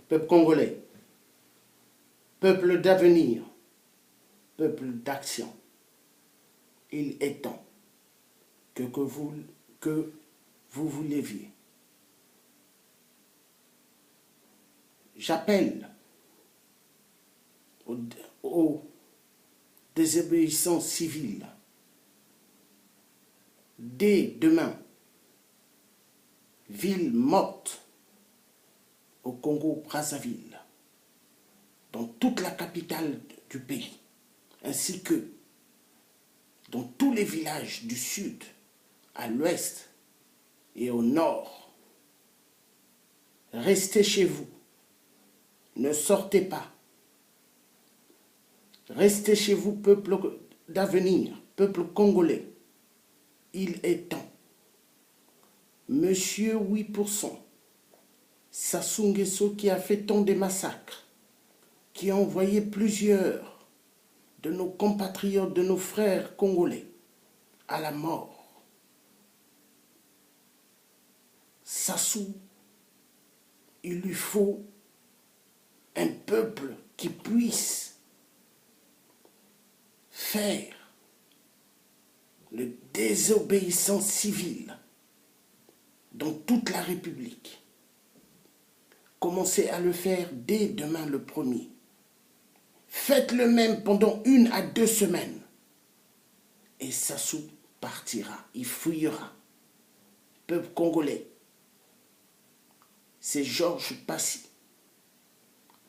Peuple congolais, peuple d'avenir, peuple d'action, il est temps que vous vous leviez. J'appelle aux désobéissants civils dès demain, ville morte au Congo-Brazzaville, dans toute la capitale du pays, ainsi que dans tous les villages du sud, à l'ouest et au nord. Restez chez vous, ne sortez pas. Restez chez vous, peuple d'avenir, peuple congolais. Il est temps. Monsieur 8%, Sassou Nguesso qui a fait tant de massacres, qui a envoyé plusieurs de nos compatriotes, de nos frères congolais à la mort. Sassou, il lui faut un peuple qui puisse faire le désobéissance civile dans toute la République. Commencez à le faire dès demain le 1er. Faites le même pendant 1 à 2 semaines. Et Sassou partira, il fouillera. Peuple congolais, c'est Georges Passy,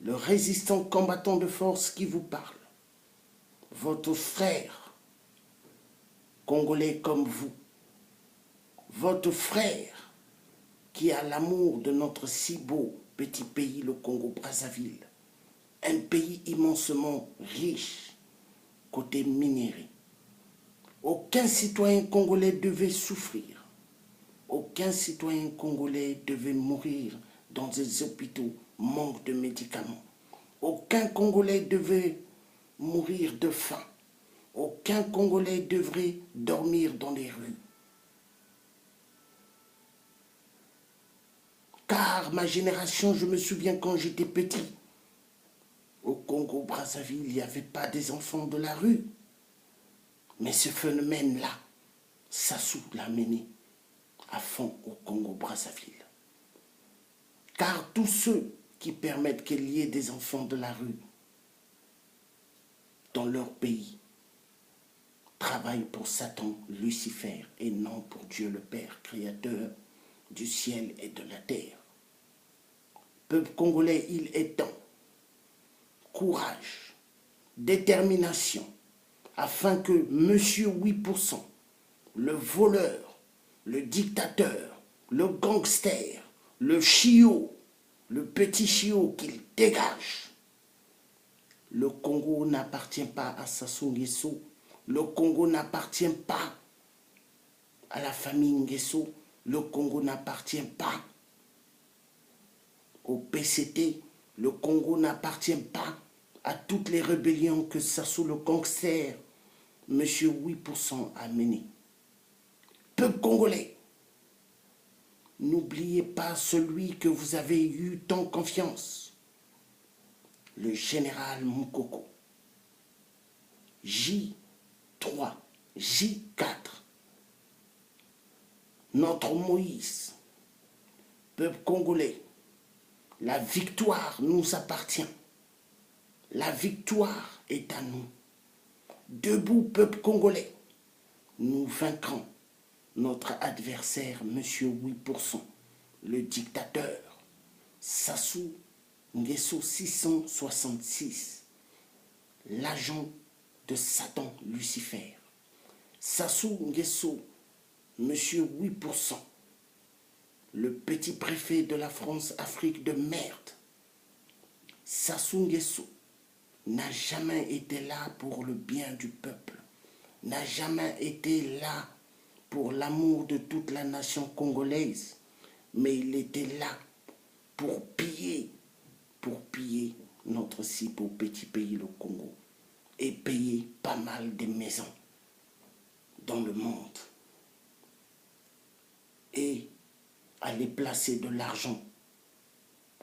le résistant combattant de force qui vous parle. Votre frère, congolais comme vous. Votre frère qui a l'amour de notre si beau petit pays, le Congo-Brazzaville. Un pays immensement riche côté minerai. Aucun citoyen congolais devait souffrir. Aucun citoyen congolais devait mourir dans des hôpitaux, manque de médicaments. Aucun Congolais devait mourir de faim. Aucun Congolais devrait dormir dans les rues. Car ma génération, je me souviens quand j'étais petit, au Congo-Brazzaville, il n'y avait pas des enfants de la rue. Mais ce phénomène-là, Sassou l'a mené à fond au Congo-Brazzaville. Car tous ceux qui permettent qu'il y ait des enfants de la rue dans leur pays travaillent pour Satan, Lucifer, et non pour Dieu le Père, créateur du ciel et de la terre. Peuple congolais, il est temps. Courage, détermination, afin que Monsieur 8%, le voleur, le dictateur, le gangster, le chiot, le petit chiot qu'il dégage. Le Congo n'appartient pas à Sassou Nguesso. Le Congo n'appartient pas à la famille Nguesso. Le Congo n'appartient pas au PCT. Le Congo n'appartient pas à toutes les rébellions que Sassou le gangster, Monsieur 8% a menées. Peuple congolais, n'oubliez pas celui que vous avez eu tant confiance, le général Moukoko. J3, J4, notre Moïse, peuple congolais, la victoire nous appartient. La victoire est à nous. Debout, peuple congolais, nous vaincrons notre adversaire, Monsieur 8%, le dictateur, Sassou Nguesso 666, l'agent de Satan Lucifer. Sassou Nguesso, Monsieur 8%, le petit préfet de la France-Afrique de merde. Sassou Nguesso n'a jamais été là pour le bien du peuple, n'a jamais été là pour l'amour de toute la nation congolaise, mais il était là pour piller notre si beau petit pays, le Congo, et payer pas mal de maisons dans le monde, et aller placer de l'argent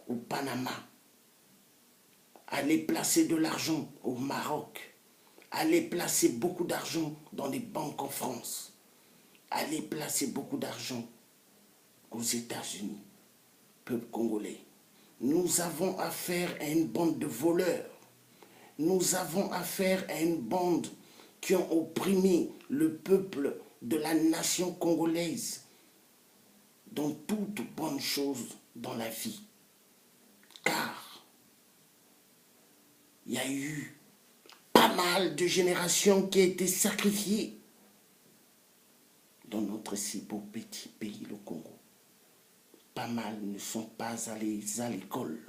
au Panama, Allez placer de l'argent au Maroc. Allez placer beaucoup d'argent dans les banques en France. Allez placer beaucoup d'argent aux États-Unis. Peuple congolais, nous avons affaire à une bande de voleurs. Nous avons affaire à une bande qui ont opprimé le peuple de la nation congolaise dans toute bonne chose dans la vie. Car il y a eu pas mal de générations qui ont été sacrifiées dans notre si beau petit pays, le Congo. Pas mal ne sont pas allés à l'école.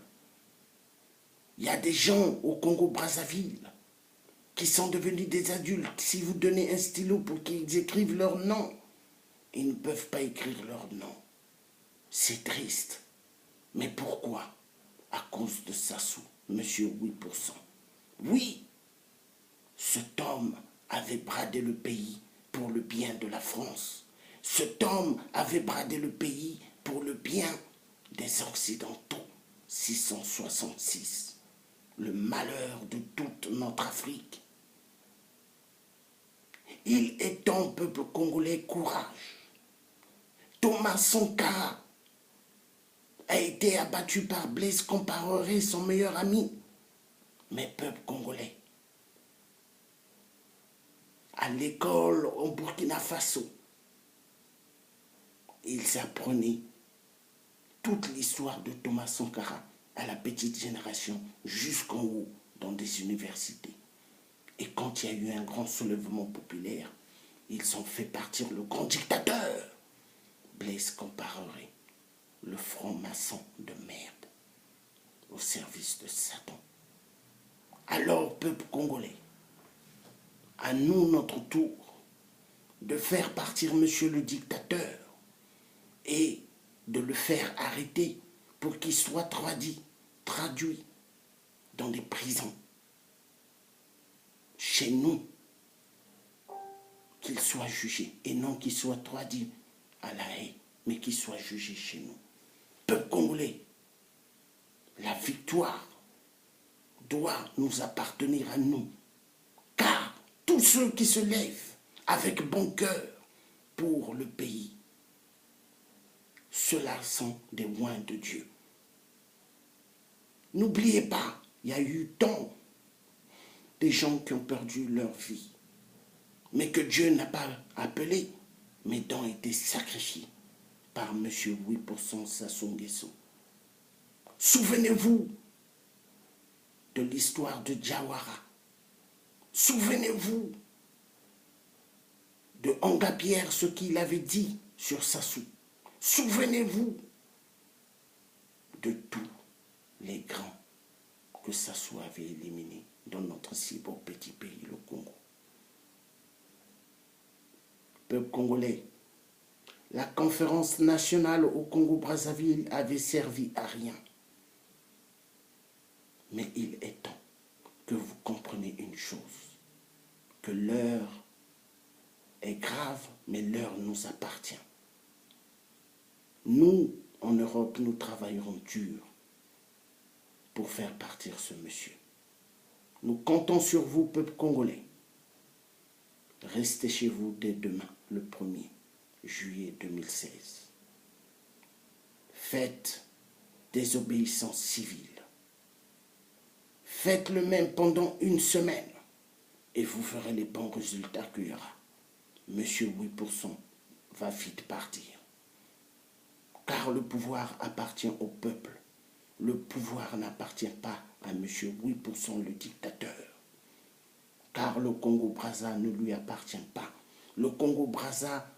Il y a des gens au Congo-Brazzaville qui sont devenus des adultes. Si vous donnez un stylo pour qu'ils écrivent leur nom, ils ne peuvent pas écrire leur nom. C'est triste. Mais pourquoi? À cause de Sassou, monsieur 8%. Oui, cet homme avait bradé le pays pour le bien de la France. Cet homme avait bradé le pays pour le bien des Occidentaux. 666. Le malheur de toute notre Afrique. Il est temps, peuple congolais, courage. Thomas Sankara a été abattu par Blaise Compaoré, son meilleur ami. Mais peuple congolais, à l'école au Burkina Faso, ils apprenaient toute l'histoire de Thomas Sankara à la petite génération jusqu'en haut dans des universités. Et quand il y a eu un grand soulèvement populaire, ils ont fait partir le grand dictateur, Blaise Compaoré, le franc-maçon de merde, au service de Satan. Alors, peuple congolais, à nous notre tour de faire partir monsieur le dictateur et de le faire arrêter pour qu'il soit traduit dans des prisons. Chez nous, qu'il soit jugé et non qu'il soit traduit à La Haye, mais qu'il soit jugé chez nous. Peuple congolais, la victoire doit nous appartenir à nous, car tous ceux qui se lèvent avec bon cœur pour le pays, ceux-là sont des oints de Dieu. N'oubliez pas, il y a eu tant de gens qui ont perdu leur vie, mais que Dieu n'a pas appelé, mais dont ont été sacrifiés par M. 8% Sassou Nguesso. Souvenez-vous de l'histoire de Diawara. Souvenez-vous de Anga Pierre, ce qu'il avait dit sur Sassou. Souvenez-vous de tous les grands que Sassou avait éliminés dans notre si beau petit pays, le Congo. Peuple congolais, la conférence nationale au Congo-Brazzaville avait servi à rien. Mais il est temps que vous compreniez une chose, que l'heure est grave, mais l'heure nous appartient. Nous, en Europe, nous travaillerons dur pour faire partir ce monsieur. Nous comptons sur vous, peuple congolais. Restez chez vous dès demain, le 1er juillet 2016. Faites désobéissance civile. Faites le même pendant une semaine et vous verrez les bons résultats qu'il y aura. Monsieur 8% va vite partir. Car le pouvoir appartient au peuple. Le pouvoir n'appartient pas à monsieur 8% le dictateur. Car le Congo-Brazza ne lui appartient pas. Le Congo-Brazza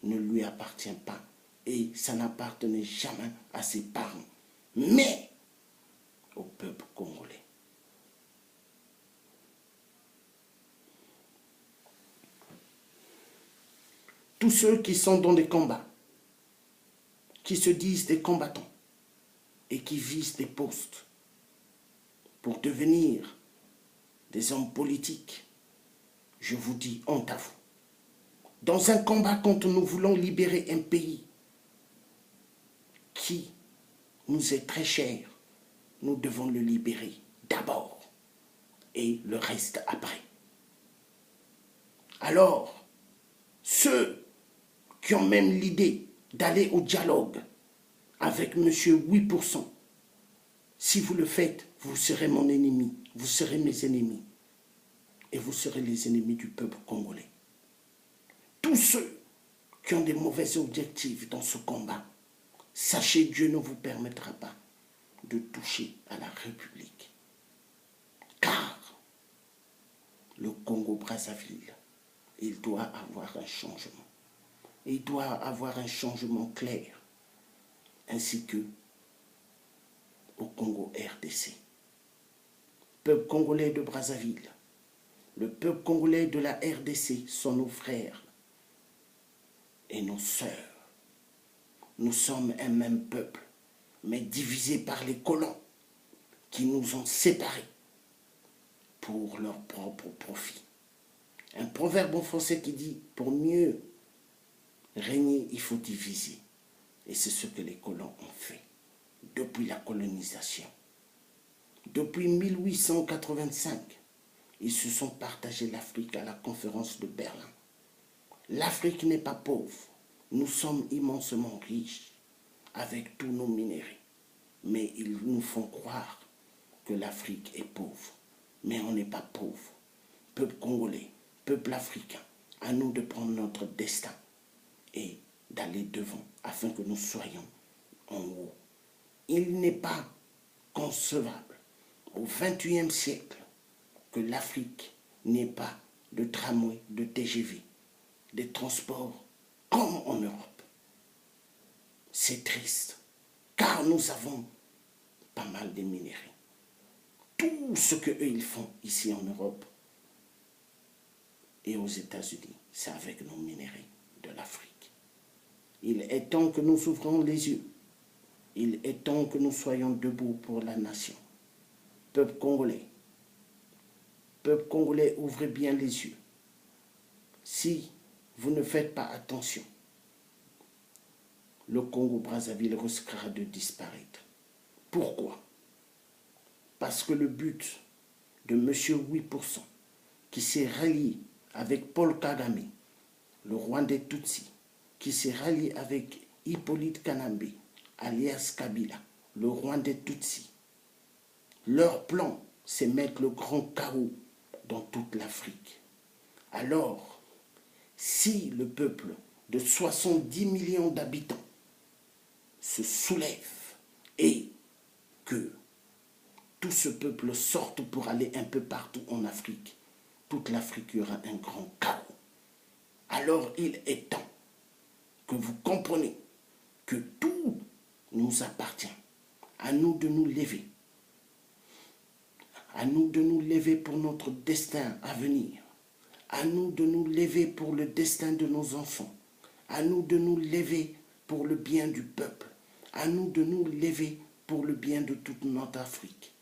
ne lui appartient pas. Et ça n'appartenait jamais à ses parents. Mais au peuple congolais. Tous ceux qui sont dans des combats, qui se disent des combattants et qui visent des postes pour devenir des hommes politiques, je vous dis honte à vous. Dans un combat quand nous voulons libérer un pays qui nous est très cher, nous devons le libérer d'abord et le reste après. Alors, ceux qui ont même l'idée d'aller au dialogue avec M. 8%, si vous le faites, vous serez mon ennemi, vous serez mes ennemis et vous serez les ennemis du peuple congolais. Tous ceux qui ont des mauvais objectifs dans ce combat, sachez, Dieu ne vous permettra pas de toucher à la République. Car le Congo-Brazzaville, il doit avoir un changement. Il doit avoir un changement clair, ainsi que au Congo RDC. Peuple congolais de Brazzaville, le peuple congolais de la RDC sont nos frères et nos sœurs. Nous sommes un même peuple, mais divisés par les colons qui nous ont séparés pour leur propre profit. Un proverbe en français qui dit « Pour mieux régner, il faut diviser ». Et c'est ce que les colons ont fait depuis la colonisation. Depuis 1885, ils se sont partagés l'Afrique à la conférence de Berlin. L'Afrique n'est pas pauvre. Nous sommes immensement riches avec tous nos minéraux. Mais ils nous font croire que l'Afrique est pauvre. Mais on n'est pas pauvre. Peuple congolais, peuple africain, à nous de prendre notre destin et d'aller devant afin que nous soyons en haut. Il n'est pas concevable au XXIe siècle que l'Afrique n'ait pas de tramway, de TGV, des transports comme en Europe. C'est triste, car nous avons pas mal de minéraux. Tout ce qu'eux ils font ici en Europe et aux États-Unis, c'est avec nos minéraux de l'Afrique. Il est temps que nous ouvrons les yeux. Il est temps que nous soyons debout pour la nation. Peuple congolais, ouvrez bien les yeux. Si vous ne faites pas attention, le Congo-Brazzaville risquera de disparaître. Pourquoi? Parce que le but de M. 8%, qui s'est rallié avec Paul Kagame, le roi des Tutsis, qui s'est rallié avec Hippolyte Kanambe, alias Kabila, le roi des Tutsis, leur plan, c'est mettre le grand chaos dans toute l'Afrique. Alors, si le peuple de 70 millions d'habitants se soulève et que tout ce peuple sorte pour aller un peu partout en Afrique, toute l'Afrique y aura un grand chaos. Alors il est temps que vous compreniez que tout nous appartient. À nous de nous lever. À nous de nous lever pour notre destin à venir. À nous de nous lever pour le destin de nos enfants. À nous de nous lever pour le bien du peuple. À nous de nous lever pour le bien de toute notre Afrique.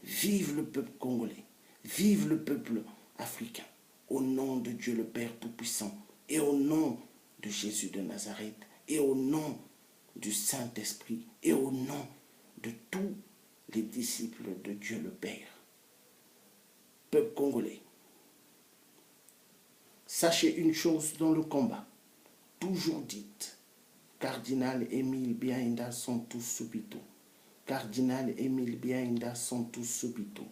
Vive le peuple congolais. Vive le peuple africain. Au nom de Dieu le Père Tout-Puissant et au nom de Jésus de Nazareth et au nom du Saint-Esprit et au nom de tous les disciples de Dieu le Père. Peuple congolais, sachez une chose dans le combat, toujours dite, Cardinal Émile Biaïnda Santos Subito, Cardinal Émile Biaïnda Santos Subito,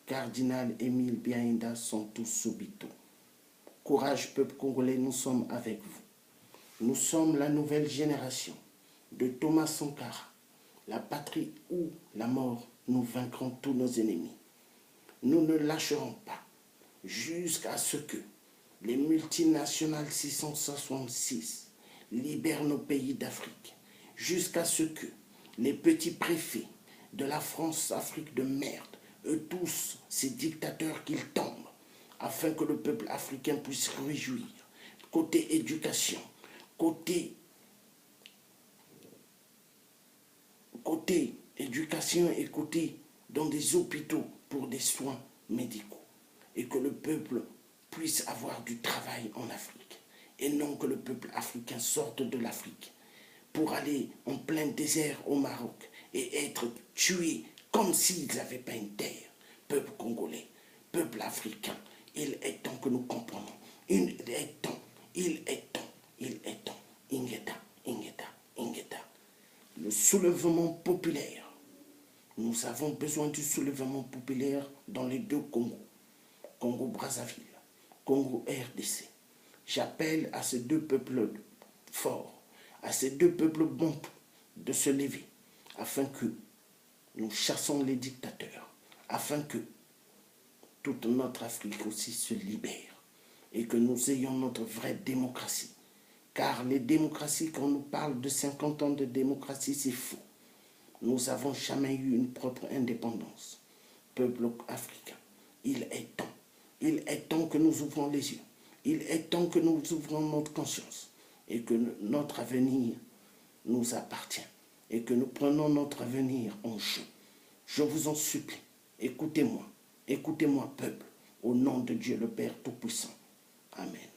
Cardinal Émile Biaïnda Santos Subito. Courage peuple congolais, nous sommes avec vous. Nous sommes la nouvelle génération de Thomas Sankara, la patrie ou la mort, nous vaincrons tous nos ennemis. Nous ne lâcherons pas jusqu'à ce que les multinationales 666 libèrent nos pays d'Afrique, jusqu'à ce que les petits préfets de la France-Afrique de merde, eux tous, ces dictateurs qu'ils tombent, afin que le peuple africain puisse se réjouir. Côté éducation, côté éducation et côté dans des hôpitaux pour des soins médicaux. Et que le peuple puisse avoir du travail en Afrique. Et non que le peuple africain sorte de l'Afrique pour aller en plein désert au Maroc et être tué comme s'ils n'avaient pas une terre. Peuple congolais, peuple africain, il est temps que nous comprenions. Il est temps, il est temps, il est temps. Ingeta, Ingeta, Ingeta. Le soulèvement populaire. Nous avons besoin du soulèvement populaire dans les deux Congos. Congo-Brazzaville, Congo-RDC. J'appelle à ces deux peuples forts, à ces deux peuples bons de se lever, afin que nous chassons les dictateurs, afin que toute notre Afrique aussi se libère et que nous ayons notre vraie démocratie. Car les démocraties, quand on nous parle de 50 ans de démocratie, c'est faux. Nous n'avons jamais eu une propre indépendance. Peuple africain, il est temps. Il est temps que nous ouvrons les yeux. Il est temps que nous ouvrons notre conscience et que notre avenir nous appartient et que nous prenons notre avenir en jeu. Je vous en supplie, écoutez-moi, écoutez-moi peuple, au nom de Dieu le Père Tout-Puissant. Amen.